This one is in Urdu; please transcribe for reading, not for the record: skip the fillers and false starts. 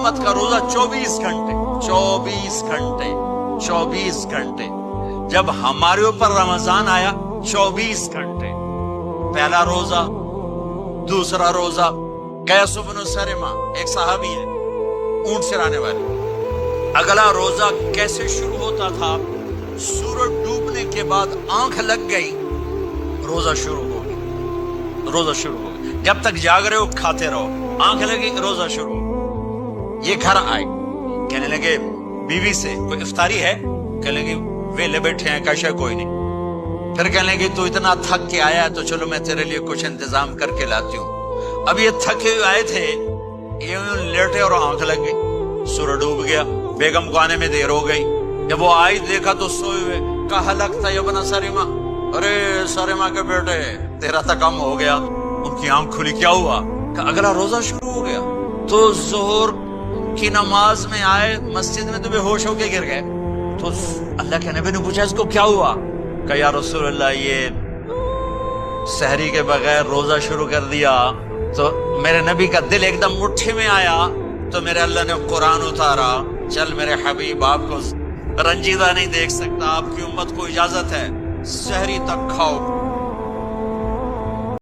امت کا روزہ 24 گھنٹے 24 گھنٹے جب ہمارے اوپر رمضان آیا 24 گھنٹے پہلا روزہ دوسرا روزہ قیس بن سرمہ ایک صحابی ہے اونٹ چرانے والے اگلا روزہ کیسے شروع ہوتا تھا سورج ڈوبنے کے بعد آنکھ لگ گئی روزہ شروع ہو گیا جب تک جاگ رہے ہو کھاتے رہو آنکھ لگی روزہ شروع یہ گھر آئے کہنے لگے بیوی سے کوئی افطاری ہے کہنے لگے ویلے بیٹھے ہیں کیسے کوئی نہیں پھر کہنے لگے تو اتنا تھک کے آیا ہے تو چلو میں تیرے لیے کچھ انتظام کر کے لاتی ہوں اب یہ تھکے ہوئے آئے تھے یہ لیٹے اور آنکھ لگ گئی سورج ڈوب گیا بیگم کو آنے میں دیر ہو گئی جب وہ آئی دیکھا تو سوئے ہوئے کہا لگتا ہے ابن سرمہ ارے سرمہ کے بیٹے تیرا تو کم ہو گیا ان کی آنکھ کھلی کیا ہوا کہ اگلا روزہ شروع ہو گیا تو ظہر کی نماز میں آئے مسجد میں تو بے ہوش ہو کے گر گئے تو اللہ کے نبی نے پوچھا اس کو کیا ہوا کہ یا رسول اللہ یہ سحری کے بغیر روزہ شروع کر دیا تو میرے نبی کا دل ایک دم مٹھی میں آیا تو میرے اللہ نے قرآن اتارا چل میرے حبیب آپ کو رنجیدہ نہیں دیکھ سکتا آپ کی امت کو اجازت ہے سحری تک کھاؤ